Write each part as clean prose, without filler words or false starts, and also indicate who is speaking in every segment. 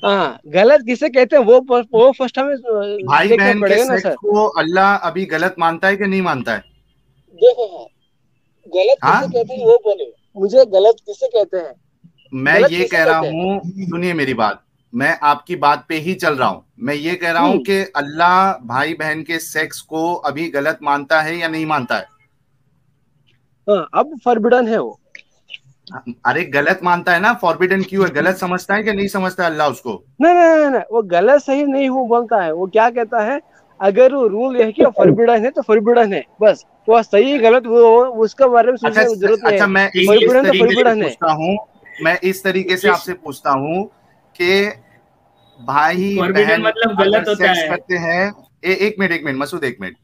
Speaker 1: हाँ, गलत किसे कहते हैं वो फर्स्ट हमें
Speaker 2: भाई
Speaker 1: देखना
Speaker 2: बहन के
Speaker 1: पड़ेगा ना
Speaker 2: सेक्स
Speaker 1: सर।
Speaker 2: को अल्लाह अभी गलत मानता है कि नहीं मानता है?
Speaker 1: देखो, हाँ, गलत किसे
Speaker 2: हाँ,
Speaker 1: कहते हैं वो बोले, मुझे गलत किसे कहते हैं,
Speaker 2: मैं
Speaker 1: गलत
Speaker 2: ये
Speaker 1: किसे
Speaker 2: कह रहा
Speaker 1: कहते हैं।
Speaker 2: हूं, सुनिए मेरी बात, मैं आपकी बात पे ही चल रहा हूं। मैं ये कह रहा हूं
Speaker 1: हम्म।
Speaker 2: कि अल्लाह भाई बहन के सेक्स को अभी गलत मानता है या नहीं मानता है?
Speaker 1: हाँ, अब फॉरबिडन है वो।
Speaker 2: अरे गलत मानता है ना, फॉरबिडन क्यों है? गलत समझता है कि नहीं समझता है अल्लाह उसको?
Speaker 1: नहीं नहीं नहीं नहीं, वो गलत सही नहीं हो बोलता है, वो क्या कहता है, अगर वो रूल है कि फॉरबिडन है तो फॉरबिडन है बस। वो सही गलत वो उसका बारे में
Speaker 2: अच्छा,
Speaker 1: सोचने की जरूरत नहीं
Speaker 2: अच्छा,
Speaker 1: है।
Speaker 2: मैं इस
Speaker 1: फॉरबिडन तो
Speaker 2: तरीके से
Speaker 1: फॉरबिडन है।
Speaker 2: पूछता हूं, मैं इस तरीके से आपसे पूछता हूं कि भाई
Speaker 3: फॉरबिडन
Speaker 2: बहन
Speaker 3: मतलब
Speaker 2: अगर
Speaker 3: गलत होता
Speaker 2: सेक्स
Speaker 3: है।
Speaker 2: करते हैं, एक मिनट मसूद, एक मिनट,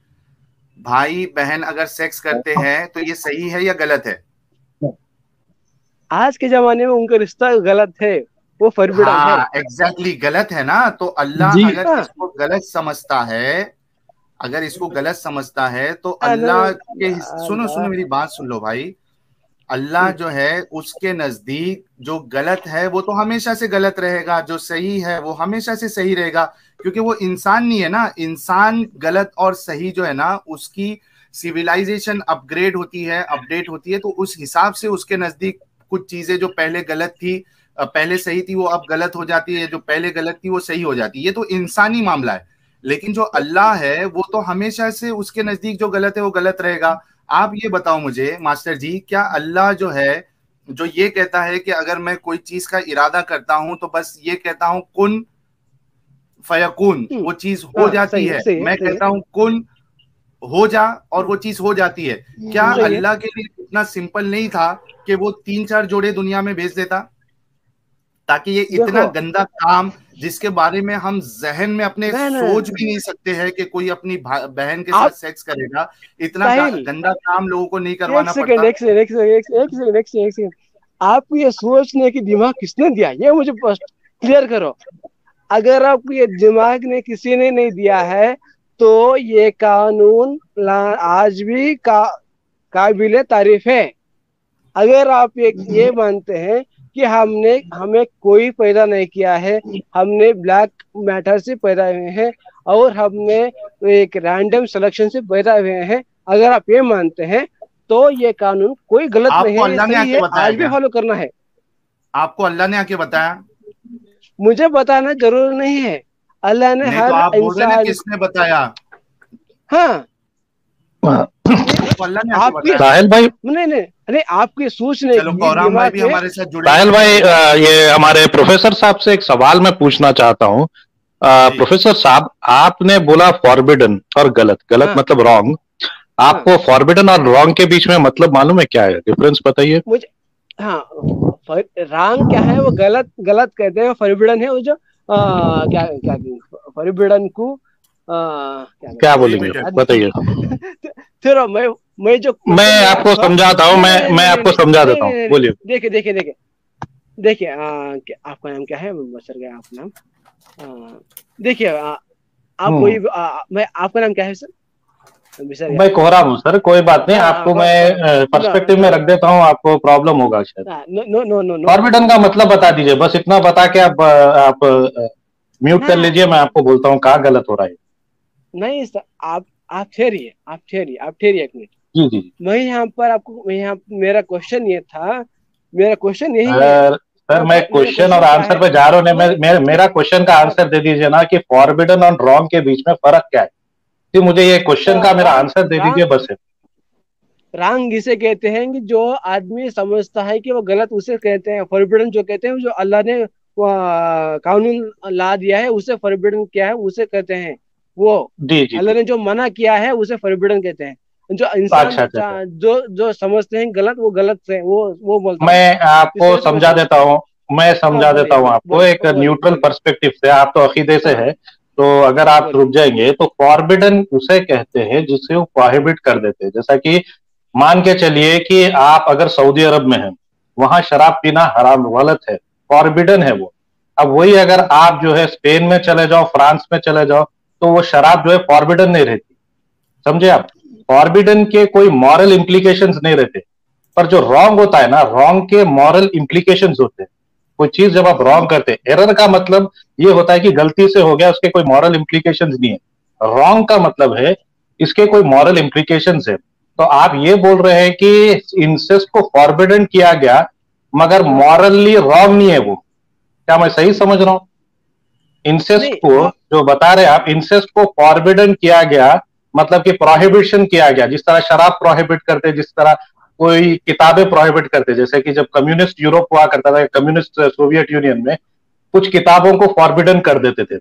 Speaker 2: भाई बहन अगर सेक्स करते हैं तो ये सही है या गलत है?
Speaker 1: आज के जमाने में उनका रिश्ता गलत है, वो फॉरबिडन है।
Speaker 2: हाँ, एग्जैक्टली गलत है ना। तो अल्लाह
Speaker 4: जी
Speaker 2: अगर
Speaker 1: हाँ।
Speaker 2: इसको गलत समझता है, अगर इसको गलत समझता है तो
Speaker 1: नहीं,
Speaker 2: अल्लाह के, सुनो सुनो मेरी बात सुन लो भाई, अल्लाह जो है उसके नजदीक जो गलत है वो तो हमेशा से गलत रहेगा, जो सही है वो हमेशा से सही रहेगा, क्योंकि वो इंसान नहीं है ना। इंसान गलत और सही जो है ना, उसकी सिविलाइजेशन अपग्रेड होती है, अपडेट होती है, तो उस हिसाब से उसके नजदीक कुछ चीजें जो पहले गलत थी, पहले सही थी, वो अब गलत हो जाती है, जो पहले गलत थी वो सही हो जाती है। ये तो इंसानी मामला है। लेकिन जो अल्लाह है वो तो हमेशा से उसके नजदीक जो गलत है वो गलत रहेगा। आप ये बताओ मुझे मास्टर जी, क्या अल्लाह जो है, जो ये कहता है कि अगर मैं कोई चीज का इरादा करता हूं तो बस ये कहता हूं कुन फयकून, वो चीज हो
Speaker 1: हाँ,
Speaker 2: जाती
Speaker 1: सही है,
Speaker 2: है,
Speaker 1: सही है,
Speaker 2: मैं
Speaker 1: सही है।
Speaker 2: कहता हूं कुन हो जा और वो चीज हो जाती है। क्या
Speaker 1: सही है।
Speaker 2: अल्लाह के लिए इतना सिंपल नहीं था कि वो 3-4 जोड़े दुनिया में भेज देता, ताकि ये इतना
Speaker 1: देखो,
Speaker 2: गंदा काम जिसके बारे में हम जहन में अपने
Speaker 1: नहीं
Speaker 2: सोच भी
Speaker 1: नहीं,
Speaker 2: नहीं सकते हैं कि कोई अपनी बहन के साथ
Speaker 1: आप,
Speaker 2: सेक्स करेगा, इतना
Speaker 1: साहिल,
Speaker 2: गंदा काम लोगों को नहीं
Speaker 1: एक
Speaker 2: करवाना
Speaker 1: सेकंड,
Speaker 2: पड़ता?
Speaker 1: एक सेकंड, एक सेकंड, एक सेकंड, एक सेकंड, एक सेकंड। आपको ये सोचने की दिमाग किसने दिया, ये मुझे क्लियर करो। अगर आपको ये दिमाग ने किसी ने नहीं दिया है, तो ये कानून आज भी काबिले तारीफ है। अगर आप ये मानते हैं कि हमने हमें कोई पैदा नहीं किया है, हमने ब्लैक मैटर से पैदा हुए हैं, और हमने एक रैंडम सिलेक्शन से पैदा हुए हैं, अगर आप ये मानते हैं, तो ये कानून कोई गलत नहीं
Speaker 2: आपको
Speaker 1: है, ये
Speaker 2: अल्लाह ने
Speaker 1: सही
Speaker 2: आके
Speaker 1: है,
Speaker 2: बताया
Speaker 1: आज भी
Speaker 2: क्या?
Speaker 1: फॉलो करना है।
Speaker 2: आपको अल्लाह ने आके बताया?
Speaker 1: मुझे बताना जरूरी नहीं है, अल्लाह ने
Speaker 2: नहीं तो
Speaker 1: हर
Speaker 2: आप बोल रहे ना
Speaker 1: इंसान।
Speaker 2: किसने बताया?
Speaker 1: हाँ, ये
Speaker 2: आपको अल्लाह ने आके
Speaker 1: आपकी,
Speaker 2: बताया?
Speaker 4: साहिल भाई,
Speaker 1: नहीं नहीं, अरे आपकी सोचने
Speaker 2: चलो
Speaker 1: की
Speaker 2: कौराम भाई
Speaker 1: दिमाग
Speaker 2: भी
Speaker 1: में।
Speaker 2: हमारे साथ जुड़े
Speaker 4: साहिल
Speaker 2: हुए हैं।
Speaker 4: भाई, ये हमारे प्रोफेसर साहब से एक सवाल मैं पूछना चाहता हूँ।
Speaker 2: जी।
Speaker 4: प्रोफेसर साहब, आपने बोला फॉरबिडन और गलत, गलत
Speaker 1: हाँ,
Speaker 4: मतलब रॉन्ग।
Speaker 1: हाँ,
Speaker 4: आपको फॉरबिडन और रॉन्ग के बीच में मतलब मालूम है क्या है? डिफरेंस बताइए।
Speaker 1: मुझे, हाँ, रांग क्या है, वो गलत गलत कहते हैं, फॉरबिडन है वो जो क्या क्या फॉरबिडन को क्या
Speaker 4: क्या
Speaker 1: कहते हैं,
Speaker 2: एक
Speaker 4: बोलेंगे,
Speaker 1: याद
Speaker 4: बताइए।
Speaker 1: नहीं। चलो, मैं जो
Speaker 4: मैं
Speaker 1: क्वेश्चन मेरा
Speaker 4: आपको
Speaker 1: था।
Speaker 4: समझाता हूँ,
Speaker 1: नहीं
Speaker 4: मैं
Speaker 1: नहीं नहीं
Speaker 4: मैं
Speaker 1: नहीं
Speaker 4: आपको
Speaker 1: नहीं
Speaker 4: समझा
Speaker 1: नहीं
Speaker 4: देता हूँ,
Speaker 1: नहीं नहीं नहीं,
Speaker 4: बोलिए।
Speaker 1: देखिए देखिए देखिए देखिए, आपका नाम क्या है, बसर गया आपका नाम। देखिए, आप वही,
Speaker 4: हम्म।
Speaker 1: मैं, आपका नाम क्या है सर, बिसर गया।
Speaker 4: मैं कोहराम हूँ सर, कोई बात नहीं,
Speaker 1: हाँ,
Speaker 4: आपको मैं
Speaker 1: नो
Speaker 4: पर्सपेक्टिव में
Speaker 1: नो
Speaker 4: रख देता हूँ, आपको प्रॉब्लम होगा शायद।
Speaker 1: No no no no no
Speaker 4: forbidden का मतलब बता दीजिए, बस इतना बता के आप म्यूट कर
Speaker 1: हाँ,
Speaker 4: लीजिए, मैं आपको बोलता हूँ कहाँ गलत हो रहा है।
Speaker 1: नहीं सर, आप ठहरिए, आप ठहरिए एक मिनट।
Speaker 4: जी जी।
Speaker 1: मैं यहाँ मेरा क्वेश्चन ये था, मेरा क्वेश्चन यही है।
Speaker 4: सर सर, मैं
Speaker 1: मेरा
Speaker 4: क्वेश्चन और
Speaker 1: क्वेश्चन क्या
Speaker 4: आंसर
Speaker 1: है,
Speaker 4: पे जा रहा हूँ,
Speaker 1: मैं
Speaker 4: मेरा क्वेश्चन का
Speaker 1: आप
Speaker 4: आंसर दे दीजिए ना, कि फॉरबिडन और रॉन्ग के बीच में फर्क क्या है। कि मुझे ये क्वेश्चन का मेरा
Speaker 1: रांग
Speaker 4: आंसर दे दीजिए
Speaker 1: रांग
Speaker 4: बस।
Speaker 1: रांग इसे कहते हैं कि जो आदमी समझता है कि वो गलत, उसे कहते हैं फॉरबिडन। जो कहते हैं जो अल्लाह ने कानून ला दिया है, उसे फॉरबिडन किया है, उसे कहते हैं वो।
Speaker 4: जी जी
Speaker 1: अल्लाह
Speaker 4: जी।
Speaker 1: ने जो मना किया है उसे फॉरबिडन कहते हैं। जो इंसान
Speaker 4: अच्छा अच्छा अच्छा।
Speaker 1: जो जो समझते हैं गलत, वो गलत है, वो बोलता हूँ मैं।
Speaker 4: मैं आपको
Speaker 1: इसे मैं
Speaker 4: समझा
Speaker 1: बोल,
Speaker 4: देता हूँ, मैं
Speaker 1: हाँ,
Speaker 4: समझा
Speaker 1: बोलिए
Speaker 4: देता हूँ
Speaker 1: बोलिए
Speaker 4: आपको एक
Speaker 1: बोलिए
Speaker 4: न्यूट्रल
Speaker 1: बोलिए।
Speaker 4: पर्सपेक्टिव से। आप तो अकीदे से
Speaker 1: हाँ,
Speaker 4: है, तो अगर आप
Speaker 1: बोलिए।
Speaker 4: रुक जाएंगे तो फॉरबिडन उसे कहते हैं जिसे वो प्रोहिबिट कर देते हैं। जैसा कि मान के चलिए कि आप अगर सऊदी अरब में हैं, वहां शराब पीना हराम, गलत है, फॉरबिडन है वो। अब वही अगर आप जो है स्पेन में चले जाओ, फ्रांस में चले जाओ, तो वो शराब जो है फॉरबिडन नहीं रहती। समझे आप? फॉरबिडन के कोई मॉरल इंप्लीकेशंस नहीं रहते, पर जो रॉन्ग होता है ना, रॉन्ग के मॉरल इंप्लीकेशंस होते हैं। कोई चीज जब आप रॉन्ग करते हैं, एरर का मतलब ये होता है कि गलती से हो गया, उसके कोई मॉरल इम्प्लीकेशंस नहीं है। रॉन्ग का मतलब है इसके कोई मॉरल इम्प्लीकेशंस है। तो आप ये बोल रहे हैं कि इंसेस्ट को फॉरबिडन किया गया मगर मॉरली रॉन्ग नहीं है वो, क्या मैं सही समझ रहा हूं? इंसेस्ट को जो बता रहे आप, इंसेस्ट को फॉरबिडन किया गया मतलब कि प्रोहिबिशन किया गया, जिस तरह शराब प्रोहिबिट करते, जिस तरह कोई किताबें प्रोहिबिट करते, जैसे कि जब कम्युनिस्ट यूरोप हुआ करता था, कम्युनिस्ट सोवियत यूनियन में कुछ किताबों को फॉरबिडन कर देते थे।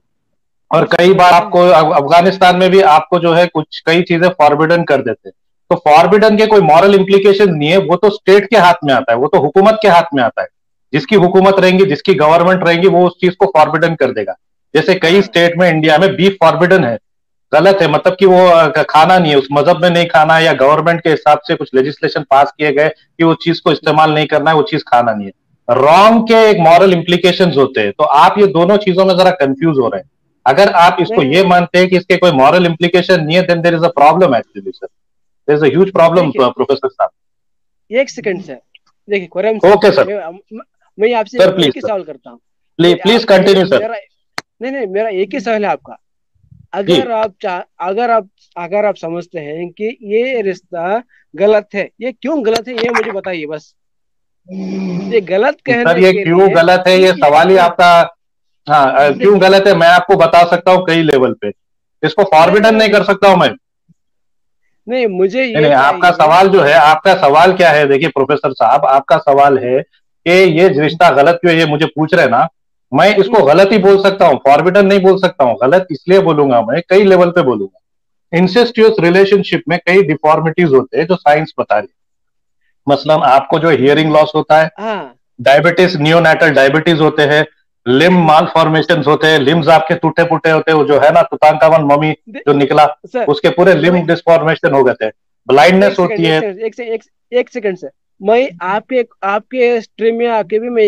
Speaker 4: और कई बार आपको अफगानिस्तान में भी आपको जो है कुछ कई चीजें फॉरबिडन कर देते। तो फॉरबिडन के कोई मॉरल इंप्लीकेशन नहीं है, वो तो स्टेट के हाथ में आता है, वो तो हुकूमत के हाथ में आता है। जिसकी हुकूमत रहेंगी, जिसकी गवर्नमेंट रहेगी, वो उस चीज को फॉरबिडन कर देगा। जैसे कई स्टेट में इंडिया में बीफ फॉरबिडन है, गलत है, मतलब कि वो खाना नहीं है, उस मजहब में नहीं खाना है, या गवर्नमेंट के हिसाब से कुछ लेजिस्लेशन पास किए गए कि वो चीज को इस्तेमाल नहीं करना है, वो चीज खाना नहीं है। रॉन्ग के एक मॉरल इंप्लीकेशंस होते हैं। तो आप ये दोनों चीजों में जरा कंफ्यूज हो रहे हैं। अगर आप इसको ये मानते हैं कि इसके कोई मॉरल इंप्लीकेशन नहीं है, then there is a problem actually sir, there is a huge problem professor साहब।
Speaker 1: एक सेकंड सर, देखिए कोरम
Speaker 4: ओके सर,
Speaker 1: मैं आपसे एक ही सवाल करता हूँ,
Speaker 4: प्लीज कंटिन्यू सर।
Speaker 1: नहीं, मेरा एक ही सवाल है आपका। अगर आप समझते हैं कि ये रिश्ता गलत है, ये क्यों गलत है ये मुझे बताइए बस। ये गलत कहने
Speaker 4: सर, ये क्यों गलत है, ये सवाल ही आपका। हाँ, क्यों गलत है मैं आपको बता सकता हूँ कई लेवल पे। इसको फॉरबिडन नहीं कर सकता हूं मैं।
Speaker 1: नहीं, मुझे ये
Speaker 4: नहीं, आपका सवाल जो है, आपका सवाल क्या है? देखिए प्रोफेसर साहब, आपका सवाल है कि ये रिश्ता गलत क्यों है, ये मुझे पूछ रहे ना। मैं इसको गलत ही बोल सकता हूँ, फॉरबिडन नहीं बोल सकता हूँ। गलत इसलिए बोलूंगा, मैं कई लेवल पे बोलूंगा। इंसेस्टियस रिलेशनशिप में कई डिफॉर्मिटीज होते हैं जो साइंस बता रही है। मसलन आपको जो हियरिंग लॉस होता है, डायबिटीज, नियोनेटल डायबिटीज होते हैं, लिम्ब मालफॉर्मेशन होते हैं, लिम्स आपके टूटे फूटे होते हैं, वो जो है ना तुतानखामन मम्मी जो निकला उसके पूरे लिम्ब डिसफॉर्मेशन हो गए थे, ब्लाइंडनेस होती है।
Speaker 1: एक सेकंड सर, मैं आपके स्ट्रीम में आके भी मैं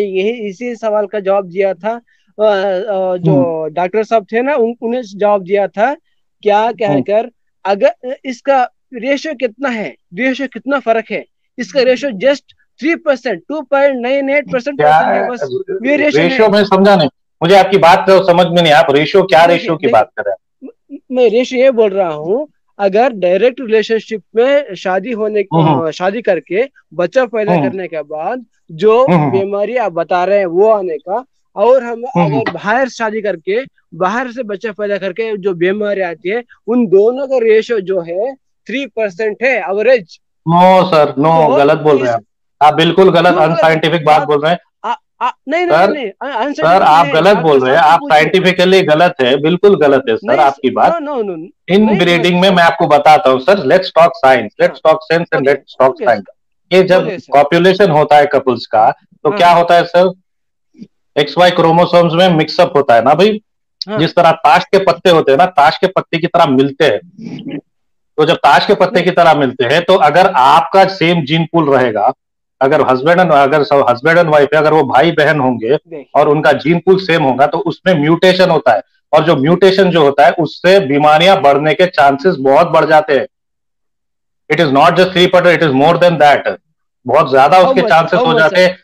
Speaker 1: इसी सवाल का जवाब दिया था। जो डॉक्टर साहब थे ना, उन्हें जवाब दिया था क्या कहकर, अगर इसका रेशियो कितना है, रेशियो कितना फर्क है, इसका रेशियो जस्ट 3%, 2.98% है बस।
Speaker 4: रेशियो में समझा नहीं, मुझे आपकी बात तो समझ में नहीं। आप रेशियो, क्या रेशियो की बात कर रहे हैं?
Speaker 1: मैं रेशियो ये बोल रहा हूँ, अगर डायरेक्ट रिलेशनशिप में शादी करके बच्चा पैदा करने के बाद जो बीमारी आप बता रहे हैं वो आने का, और हम अगर बाहर शादी करके बाहर से बच्चा पैदा करके जो बीमारी आती है, उन दोनों का रेशियो जो है 3% है एवरेज।
Speaker 4: नो सर, नो, गलत बोल रहे हैं आप बिल्कुल गलत अनसाइंटिफिक बात बोल रहे हैं।
Speaker 1: नहीं
Speaker 4: सर, आप गलत बोल रहे हैं, आप साइंटिफिकली गलत है, बिल्कुल गलत है सर आपकी बात। इन ब्रीडिंग में मैं आपको बताता हूँ sir, let's talk science, let's talk sense and let's talk science. ये जब पॉपुलेशन होता है कपल्स का, तो क्या होता है सर, XY क्रोमोसोम्स में मिक्सअप होता है ना भाई। जिस तरह ताश के पत्ते होते हैं ना, ताश के पत्ते की तरह मिलते हैं। तो जब ताश के पत्ते की तरह मिलते हैं, तो अगर आपका सेम जीन पूल रहेगा, अगर हस्बैंड एंड वाइफ है, अगर वो भाई बहन होंगे और उनका जीन पूल सेम होगा, तो उसमें म्यूटेशन होता है। और जो म्यूटेशन जो होता है, उससे बीमारियां बढ़ने के चांसेस बहुत बढ़ जाते हैं। It is not just 3%, it is more than that. बहुत ज्यादा उसके चांसेस हो जाते हैं।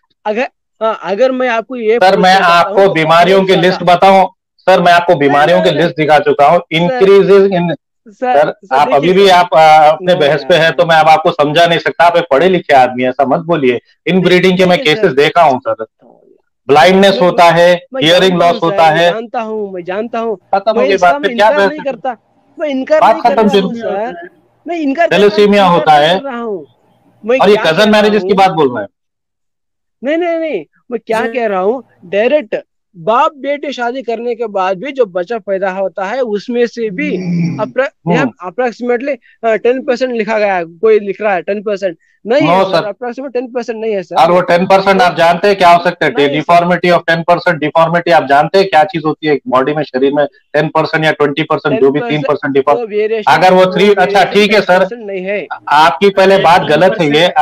Speaker 1: अगर मैं आपको ये
Speaker 4: सर, मैं आपको बीमारियों की लिस्ट बताऊं सर, मैं आपको बीमारियों की लिस्ट दिखा चुका हूं। इंक्रीजेज इन सर, आप अभी भी आप अपने बहस पे है, तो मैं अब आपको समझा नहीं सकता। आप एक पढ़े लिखे आदमी, ऐसा मत बोलिए। इन ब्रीडिंग के मैं केसेस देखा हूं सर, ब्लाइंडनेस होता है, हियरिंग लॉस होता है।
Speaker 1: मैं जानता हूँ
Speaker 4: खत्म हो गई बात, फिर क्या
Speaker 1: नहीं करता, मैं इनकार नहीं कर रहा हूं सर, मैं इनकार
Speaker 4: थैलेसीमिया होता है, और ये कजन मैरिजेस की बात बोल रहे हैं।
Speaker 1: नहीं, मैं क्या कह रहा हूँ, डायरेक्ट बाप बेटे शादी करने के बाद भी जो बच्चा पैदा होता है, उसमें से भी अप्रोक्सीमेटली 10% लिखा गया है। कोई लिख रहा है 10% नहीं है सर, अप्रोक्सीमेट 10% नहीं है सर।
Speaker 4: और वो 10% आप जानते हैं क्या हो सकता है? Deformity of 10%। डिफॉर्मिटी आप जानते हैं क्या चीज होती है बॉडी में, शरीर में? 10% या 20%, जो भी 3% डिफॉर्मिटी। अगर वो 3, अच्छा ठीक है सर,
Speaker 1: नहीं है,
Speaker 4: आपकी पहले बात गलत है। ये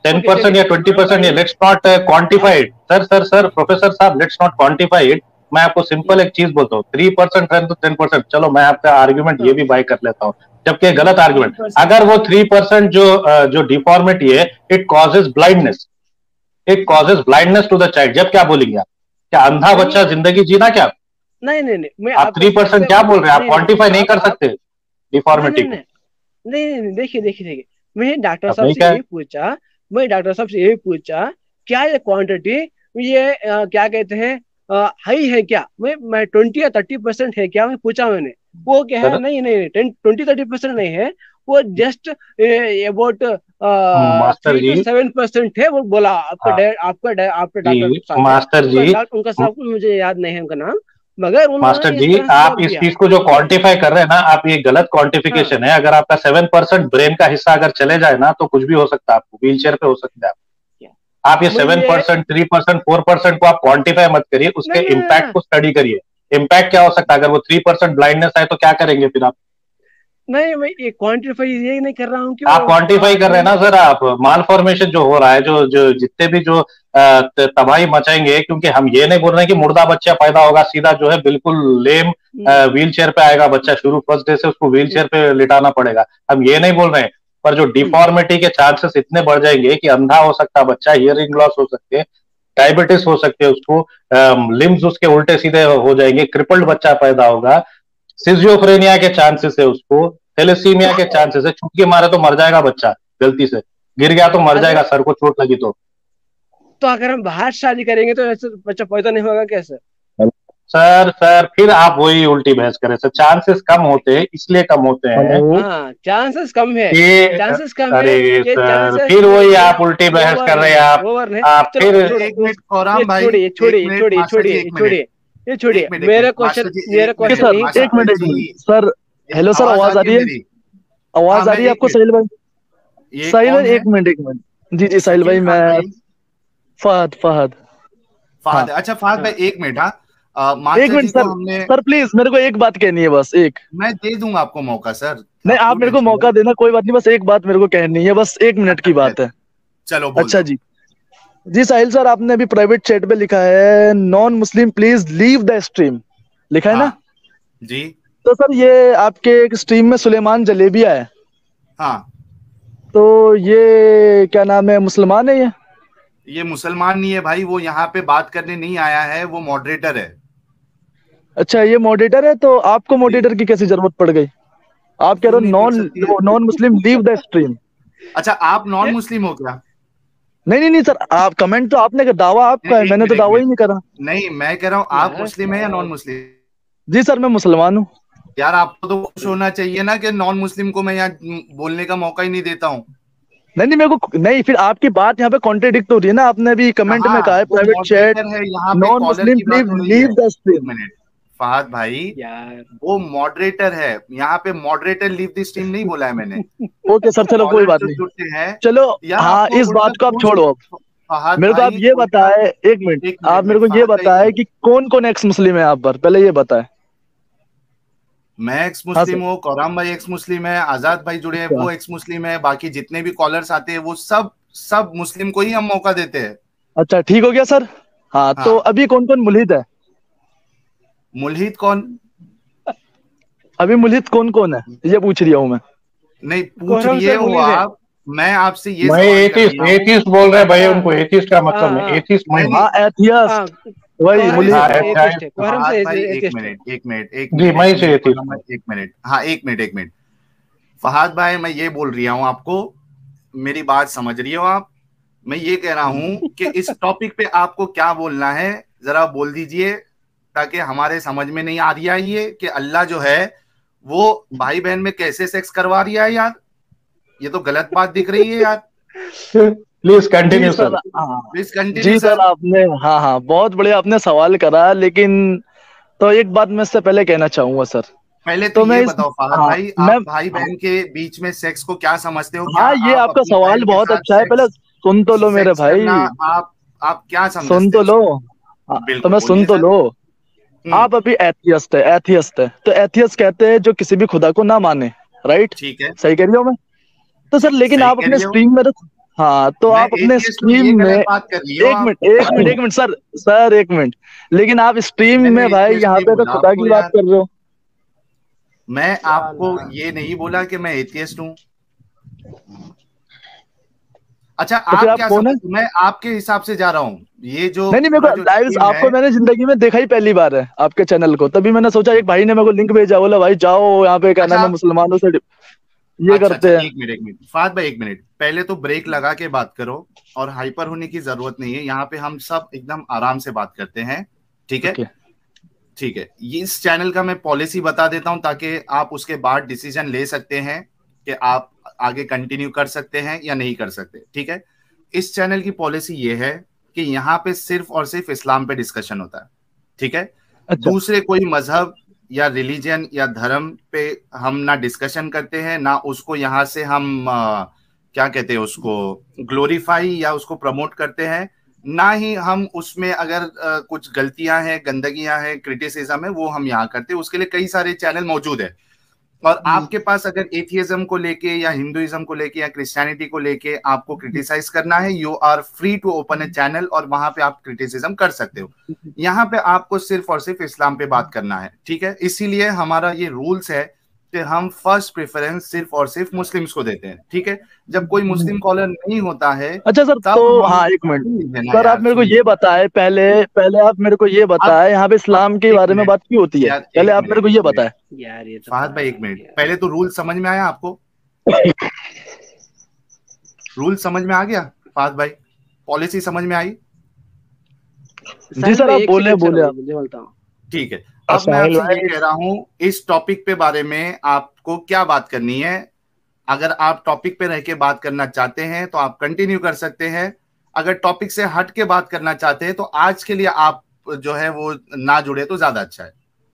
Speaker 4: 10% या 20%, let's not quantified. Sir professor साहब, लेट्स नॉट क्वांटिफाइड। मैं आपको सिंपल एक चीज बोलता हूँ, 3% है तो 10%, चलो मैं आपका आर्ग्यूमेंट ये भी बाय कर लेता हूँ, जबकि गलत आर्ग्यूमेंट। अगर वो 3% जो डिफॉर्मिटी है, it causes blindness, it causes blindness to the child. जब क्या बोलेंगे आप, क्या अंधा बच्चा जिंदगी जीना क्या?
Speaker 1: नहीं नहीं नहीं, मैं
Speaker 4: आप 3% क्या बोल रहे हैं? आप क्वांटिफाई नहीं कर सकते डिफॉर्मिटी को।
Speaker 1: नहीं, देखिए देखिए देखिए, मैं डॉक्टर
Speaker 4: अब
Speaker 1: साहब
Speaker 4: नहीं
Speaker 1: से
Speaker 4: क्या है?
Speaker 1: यही पूछा, क्या ये क्वांटिटी, ये क्या कहते हैं, हाई है क्या, मैं 20 या 30% है क्या, मैं पूछा मैंने। वो क्या है,
Speaker 4: सर
Speaker 1: नहीं नहीं नहीं, 20-30% नहीं है, वो just about
Speaker 4: master ji,
Speaker 1: 3 to 7% है, वो बोला आपका
Speaker 4: हाँ
Speaker 1: आपका डॉक्टर
Speaker 4: जी
Speaker 1: साहब है,
Speaker 4: मास्टर जी,
Speaker 1: उनका साहब मुझे याद नहीं है उनका नाम, मगर
Speaker 4: मास्टर
Speaker 1: उन्होंने इस
Speaker 4: जी
Speaker 1: तरह से
Speaker 4: आप
Speaker 1: जवाब
Speaker 4: इस
Speaker 1: दिया।
Speaker 4: चीज को जो क्वांटिफाई कर रहे हैं ना, आप ये गलत
Speaker 1: हाँ
Speaker 4: क्वांटिफिकेशन है। अगर आपका 7% ब्रेन का हिस्सा अगर चले जाए ना, तो कुछ भी हो सकता है, आपको व्हील चेयर पे हो सकता है। आप ये
Speaker 1: मैं ये
Speaker 4: 7%, 3%, 4% को आप क्वांटिफाई मत करिए, उसके
Speaker 1: नहीं नहीं
Speaker 4: इम्पैक्ट
Speaker 1: नहीं
Speaker 4: को स्टडी करिए। इम्पैक्ट क्या हो सकता है? अगर वो 3% ब्लाइंडनेस है तो क्या करेंगे फिर आप?
Speaker 1: नहीं, मैं ये क्वांटिफाई ये नहीं कर रहा हूँ कि
Speaker 4: आप
Speaker 1: वो
Speaker 4: क्वांटिफाई कर रहे हैं ना सर, आप माल फॉर्मेशन जो हो रहा है, जो जो जितने भी जो तबाही मचाएंगे, क्योंकि हम ये नहीं बोल रहे हैं कि मुर्दा बच्चा पैदा होगा सीधा जो है बिल्कुल लेम व्हील चेयर पे आएगा बच्चा, शुरू फर्स्ट डे से उसको व्हील चेयर पे लिटाना पड़ेगा, हम ये नहीं बोल रहे हैं। पर जो डिफॉर्मिटी के चांसेस इतने बढ़ जाएंगे कि अंधा हो सकता है बच्चा, हियरिंग लॉस हो सकते हैं, डायबिटीज हो सकते हैं उसको, लिम्स उसके उल्टे सीधे हो जाएंगे, क्रिपल्ड बच्चा पैदा होगा, सिजियोफ्रेनिया के चांसेस है उसको, थैलेसीमिया के चांसेस है, चुटकी मारे तो मर जाएगा बच्चा, गलती से गिर गया तो मर
Speaker 1: अगर
Speaker 4: जाएगा, सर को चोट लगी तो।
Speaker 1: तो अगर हम बाहर शादी करेंगे तो ऐसे बच्चा पैदा नहीं होगा कैसे?
Speaker 4: सर सर फिर आप वही उल्टी बहस करें सर, चांसेस कम होते हैं इसलिए कम होते हैं
Speaker 1: हाँ, चांसेस कम है,
Speaker 4: कि
Speaker 1: चांसेस कम है,
Speaker 4: अरे
Speaker 1: ये
Speaker 4: सर
Speaker 1: चांसेस
Speaker 4: फिर वही
Speaker 1: ये
Speaker 4: आप उल्टी बहस
Speaker 1: ओवर
Speaker 4: कर रहे
Speaker 1: नहीं
Speaker 4: हैं
Speaker 1: है,
Speaker 4: आप।
Speaker 1: ओवर नहीं।
Speaker 4: आप
Speaker 1: चलो
Speaker 4: फिर
Speaker 1: छोड़ो,
Speaker 2: एक मिनट
Speaker 1: ये
Speaker 2: कोराम भाई,
Speaker 1: छोड़िए,
Speaker 2: एक मिनट मास्टर जी, एक मिनट,
Speaker 1: ये छोड़िए,
Speaker 2: एक मिनट
Speaker 1: क्वेश्चन
Speaker 2: मास्टर जी,
Speaker 1: मेरा
Speaker 2: एक
Speaker 3: ओके
Speaker 1: क्वेश्चन
Speaker 2: मिनट
Speaker 3: सर,
Speaker 1: यही था।
Speaker 3: एक मिनट
Speaker 2: मास्टर
Speaker 3: एक
Speaker 2: जी,
Speaker 3: मिनट सर। हेलो सर,
Speaker 2: आवाज आ
Speaker 3: आवाज आ
Speaker 2: रही है
Speaker 3: रही है?
Speaker 2: मेरी? हाँ
Speaker 3: आवाज आ
Speaker 2: मैं
Speaker 3: रही है
Speaker 2: एक
Speaker 3: आपको
Speaker 2: मिनट,
Speaker 3: साहिल भाई?
Speaker 2: ये
Speaker 3: साहिल
Speaker 2: कौन
Speaker 3: भाई
Speaker 2: है?
Speaker 3: एक मिनट, एक मिनट। जी जी साहिल भाई,
Speaker 2: शकील
Speaker 3: मैं
Speaker 2: खान भाई?
Speaker 3: फहद फहद। हाँ
Speaker 2: फहद, अच्छा फहद
Speaker 1: हाँ
Speaker 2: भाई एक मिनट। हाँ
Speaker 3: एक
Speaker 2: मास्टर
Speaker 3: मिनट
Speaker 2: जी को
Speaker 3: सर,
Speaker 2: हमने,
Speaker 3: सर प्लीज मेरे को एक बात कहनी है बस एक।
Speaker 2: मैं दे दूंगा आपको मौका सर,
Speaker 3: नहीं,
Speaker 2: आप
Speaker 3: आप
Speaker 2: क्यों
Speaker 3: मेरे को
Speaker 2: टेंशन
Speaker 3: मौका
Speaker 2: ले?
Speaker 3: देना, कोई बात नहीं, बस एक बात मेरे को कहनी है, बस 1 मिनट
Speaker 2: अच्छा
Speaker 3: की बात है।
Speaker 2: चलो बोल
Speaker 3: अच्छा
Speaker 2: दो।
Speaker 3: जी। जी साहिल सर, आपने अभी प्राइवेट चैट पे लिखा है non Muslim please leave the stream, लिखा है ना?
Speaker 2: हाँ जी,
Speaker 3: तो सर ये आपके एक स्ट्रीम में सुलेमान जलेबिया है,
Speaker 2: हाँ
Speaker 3: तो ये क्या नाम है, मुसलमान है ये?
Speaker 2: ये मुसलमान नहीं है भाई, वो यहाँ पे बात करने नहीं आया है, वो मॉडरेटर है
Speaker 3: अच्छा, ये मॉडरेटर है, तो आपको
Speaker 2: जी।
Speaker 3: मॉडरेटर की कैसी जरूरत पड़ गई? आप कह
Speaker 2: क्यों
Speaker 3: रहे हो
Speaker 2: नहीं पड़
Speaker 3: नॉन
Speaker 2: सकती है?
Speaker 3: Non Muslim leave the stream.
Speaker 2: अच्छा आप नॉन मुस्लिम हो क्या?
Speaker 3: नहीं नहीं नहीं सर, आप कमेंट तो आपने कर, दावा आपका है,
Speaker 2: एक
Speaker 3: मैंने
Speaker 2: मिनट,
Speaker 3: तो
Speaker 2: एक
Speaker 3: दावा ही
Speaker 2: मिनट,
Speaker 3: नहीं करा।
Speaker 2: नहीं मैं कह रहा हूँ आप
Speaker 1: यार
Speaker 2: मुस्लिम है या नॉन मुस्लिम?
Speaker 3: जी सर, मैं मुसलमान हूँ।
Speaker 2: यार आपको तो खुश होना चाहिए ना कि नॉन मुस्लिम को मैं यहाँ बोलने का मौका ही नहीं देता हूँ।
Speaker 3: नहीं नहीं, मेरे को नहीं, फिर आपकी बात यहाँ पे कॉन्ट्रेडिक्ट हो रही है ना, आपने अभी कमेंट
Speaker 2: कहा
Speaker 3: में कहा है
Speaker 2: वो
Speaker 3: प्राइवेट चैट
Speaker 2: मॉडरेटर है, यहाँ पे
Speaker 3: नॉन
Speaker 2: कॉलर
Speaker 3: मुस्लिम
Speaker 2: की बात
Speaker 3: प्लीज
Speaker 2: हो रही है।
Speaker 3: लीव द
Speaker 2: एक
Speaker 3: स्ट्रीम।
Speaker 2: मिनट फहद भाई,
Speaker 1: यार
Speaker 2: वो मॉडरेटर है यहाँ पे, मॉडरेटर लीव द स्ट्रीम नहीं बोला है मैंने।
Speaker 3: ओके सर, चलो कोई
Speaker 2: कॉलर
Speaker 3: बात
Speaker 2: जो
Speaker 3: नहीं।
Speaker 2: जुड़ते हैं,
Speaker 3: चलो,
Speaker 2: यार
Speaker 3: हाँ
Speaker 2: आपको
Speaker 3: इस
Speaker 2: उल्टा
Speaker 3: बात को आप
Speaker 2: पूछ,
Speaker 3: छोड़ो अब।
Speaker 2: फहद
Speaker 3: मेरे को आप
Speaker 2: भाई
Speaker 3: ये
Speaker 2: उल्टा,
Speaker 3: बताए, 1 मिनट,
Speaker 2: एक मिनट
Speaker 3: आप
Speaker 2: में
Speaker 3: मेरे को ये
Speaker 2: फहद भाई, एक
Speaker 3: बताए
Speaker 2: मिनट,
Speaker 3: कि कौन कौन एक्स मुस्लिम है आप पर, पहले ये बताए।
Speaker 2: मैं एक्स
Speaker 3: हाँ सर।
Speaker 2: मुस्लिम हूँ, कौराम भाई एक्स मुस्लिम है, आजाद भाई जुड़े हैं
Speaker 3: अच्छा
Speaker 2: वो एक्स मुस्लिम है, बाकी जितने भी कॉलर्स आते हैं वो सब सब मुस्लिम को ही हम मौका देते हैं।
Speaker 3: अच्छा, ठीक हो गया सर। हाँ, तो
Speaker 2: हाँ
Speaker 3: अभी कौन कौन मुल्हिद है?
Speaker 2: मुल्हिद कौन?
Speaker 3: अभी मुल्हिद कौन कौन है, ये पूछ रहा हूँ मैं।
Speaker 2: नहीं पूछ
Speaker 1: कोहरम
Speaker 2: रही है
Speaker 1: सर
Speaker 2: वो
Speaker 1: मुलीद है।
Speaker 2: आप, मैं आपसे ये
Speaker 4: मैं
Speaker 2: सवाल कर
Speaker 4: एथिस्ट
Speaker 2: रही हूँ।
Speaker 4: एथिस्ट बोल रहे हैं भैया,
Speaker 1: हाँ
Speaker 4: उनको एथिस्ट का मतलब
Speaker 1: हाँ
Speaker 4: नहीं,
Speaker 1: हाँ
Speaker 4: एथिस्ट मैं
Speaker 2: नहीं
Speaker 4: हूँ।
Speaker 2: नहीं,
Speaker 3: हाँ एथियस्ट,
Speaker 1: हाँ,
Speaker 3: वही
Speaker 1: कोहरम
Speaker 3: मुल्हिद।
Speaker 4: हाँ
Speaker 1: सर
Speaker 2: फहद
Speaker 1: एथिस्ट है, कोहरम
Speaker 2: फहद
Speaker 1: सर
Speaker 2: भाई एक
Speaker 1: एथिस्ट है।
Speaker 2: मिनट, एक मिनट, एक
Speaker 4: जी
Speaker 2: मिनट,
Speaker 4: मैं
Speaker 2: एक
Speaker 4: से
Speaker 2: मिनट,
Speaker 4: एथिस्ट हूँ।
Speaker 2: एक मिनट, हाँ एक मिनट, एक मिनट। फहद भाई मैं ये बोल रही हूँ आपको, मेरी बात समझ रही हो आप? मैं ये कह रहा हूँ कि इस टॉपिक पे आपको क्या बोलना है, जरा बोल दीजिए, ताकि हमारे समझ में नहीं आ रही है ये कि अल्लाह जो है वो भाई बहन में कैसे सेक्स करवा रहा है यार, ये तो गलत बात दिख रही है यार।
Speaker 4: प्लीज
Speaker 3: जी
Speaker 4: कंटिन्यू
Speaker 3: सर,
Speaker 4: सर।
Speaker 3: हाँ।
Speaker 2: प्लीज कंटिन्यू
Speaker 3: जी सर,
Speaker 2: सर।
Speaker 3: आपने, हाँ हाँ, बहुत बढ़िया आपने सवाल करा, लेकिन तो एक बात मैं इससे पहले कहना चाहूंगा सर।
Speaker 2: पहले तो
Speaker 3: तो मैं
Speaker 2: ये
Speaker 3: इस,
Speaker 2: बताओ फहद
Speaker 3: हाँ
Speaker 2: भाई,
Speaker 3: मैं,
Speaker 2: आप भाई बहन के बीच में सेक्स को क्या समझते हो? क्या
Speaker 3: हाँ ये
Speaker 2: आप
Speaker 3: आपका
Speaker 2: अपनी
Speaker 3: सवाल
Speaker 2: बहन के
Speaker 3: बहुत
Speaker 2: साथ
Speaker 3: अच्छा है, पहले
Speaker 2: सेक्स
Speaker 3: सुन तो लो मेरे
Speaker 2: सेक्स
Speaker 3: भाई,
Speaker 2: करना, आप क्या
Speaker 3: सुन
Speaker 2: समझते
Speaker 3: तो
Speaker 2: हैं
Speaker 3: लो।
Speaker 2: उसको?
Speaker 3: हाँ, तो
Speaker 2: बिल्कुल
Speaker 3: मैं सुन
Speaker 2: बोलिए
Speaker 3: तो
Speaker 2: सर।
Speaker 3: लो।
Speaker 2: हम्म,
Speaker 3: आप अभी एथियस्ट है, एथियस्ट है, तो एथियस्ट कहते हैं जो किसी भी खुदा को ना माने, राइट?
Speaker 2: ठीक है,
Speaker 3: सही कह रही हूँ मैं? तो सर लेकिन
Speaker 2: सही
Speaker 3: आप
Speaker 2: कह
Speaker 3: अपने
Speaker 2: रही हो।
Speaker 3: स्ट्रीम में हाँ, तो
Speaker 2: मैं
Speaker 3: आप अपने
Speaker 2: एथियस्ट हूँ
Speaker 3: स्ट्रीम
Speaker 2: ये
Speaker 3: में,
Speaker 2: गलत बात कर रही हो
Speaker 3: एक
Speaker 2: आप।
Speaker 3: मिनट एक मिनट एक मिनट सर, सर एक मिनट, लेकिन आप स्ट्रीम
Speaker 2: मैंने
Speaker 3: में भाई
Speaker 2: एथियस्ट
Speaker 3: यहाँ
Speaker 2: नहीं
Speaker 3: पे तो
Speaker 2: बोला
Speaker 3: खुदा
Speaker 2: आपको
Speaker 3: की बात
Speaker 2: यार,
Speaker 3: कर रहे हो।
Speaker 2: मैं आपको
Speaker 1: साला।
Speaker 2: ये नहीं बोला कि मैं एथियस्ट हूँ। अच्छा,
Speaker 3: तो फिर
Speaker 2: आप
Speaker 3: आप
Speaker 2: क्या
Speaker 3: कौन है?
Speaker 2: मैं आपके हिसाब से जा रहा हूँ, ये जो
Speaker 3: नहीं मेरे को लाइव आपको मैंने जिंदगी में देखा ही पहली बार है आपके चैनल को, तभी मैंने सोचा एक भाई ने मेरे को लिंक भेजा, बोला भाई जाओ यहाँ पे क्या नाम
Speaker 2: अच्छा
Speaker 3: है मुसलमानों से ये
Speaker 2: अच्छा
Speaker 3: करते हैं।
Speaker 2: एक मिनट फाद भाई, एक मिनट पहले तो ब्रेक लगा के बात करो, और हाइपर होने की जरूरत नहीं है, यहाँ पे हम सब एकदम आराम से बात करते हैं, ठीक है?
Speaker 3: ओके
Speaker 2: ठीक है, ये इस चैनल का मैं पॉलिसी बता देता हूं ताकि आप उसके बाद डिसीजन ले सकते हैं कि आप आगे कंटिन्यू कर सकते हैं या नहीं कर सकते, ठीक है? इस चैनल की पॉलिसी ये है कि यहाँ पे सिर्फ और सिर्फ इस्लाम पे डिस्कशन होता है, ठीक है?
Speaker 3: अच्छा
Speaker 2: दूसरे कोई मजहब या रिलीजन या धर्म पे हम ना डिस्कशन करते हैं, ना उसको यहाँ से हम क्या कहते हैं उसको ग्लोरीफाई या उसको प्रमोट करते हैं, ना ही हम उसमें अगर कुछ गलतियां हैं, गंदगियां हैं, क्रिटिसिज्म है, वो हम यहाँ करते हैं। उसके लिए कई सारे चैनल मौजूद है, और आपके पास अगर एथियज्म को लेके या हिंदुइज्म को लेके या क्रिश्चियनिटी को लेके आपको क्रिटिसाइज करना है, you are free to open a channel, और वहां पे आप क्रिटिसिज्म कर सकते हो। यहाँ पे आपको सिर्फ और सिर्फ इस्लाम पे बात करना है, ठीक है? इसीलिए हमारा ये रूल्स है कि हम फर्स्ट प्रेफरेंस सिर्फ और सिर्फ मुस्लिम्स को देते हैं, ठीक है? जब कोई मुस्लिम कॉलर नहीं होता है
Speaker 3: अच्छा सर,
Speaker 2: तब
Speaker 3: तो
Speaker 2: हम
Speaker 3: हाँ एक मिनट
Speaker 2: देना
Speaker 3: सर,
Speaker 2: यार,
Speaker 3: आप मेरे को
Speaker 2: सुनिए।
Speaker 3: ये बताएं, पहले पहले आप मेरे को ये बताएं यहाँ पे इस्लाम के
Speaker 2: एक
Speaker 3: बारे में
Speaker 2: मिनट
Speaker 3: बात क्यों होती है,
Speaker 2: यार,
Speaker 3: पहले
Speaker 2: एक
Speaker 3: आप मेरे को
Speaker 2: मिनट,
Speaker 3: ये
Speaker 2: एक मिनट।
Speaker 3: बताएं।
Speaker 1: यार ये तो
Speaker 2: फहद भाई एक मिनट, पहले तो रूल समझ में आया आपको? रूल समझ में आ गया फहद भाई? पॉलिसी समझ में आई?
Speaker 3: जी सर, आप बोले बोले आप।
Speaker 1: मुझे बोलता हूँ।
Speaker 2: ठीक है, अब मैं
Speaker 3: साहिल
Speaker 2: आपसे ये
Speaker 3: भाई
Speaker 2: कह रहा हूं, इस टॉपिक पे बारे में आपको क्या बात करनी है? अगर आप टॉपिक पे रह के बात करना चाहते हैं तो आप कंटिन्यू कर सकते हैं, अगर टॉपिक से हट के बात करना चाहते हैं तो आज के लिए आप जो है वो ना जुड़े तो ज्यादा अच्छा है।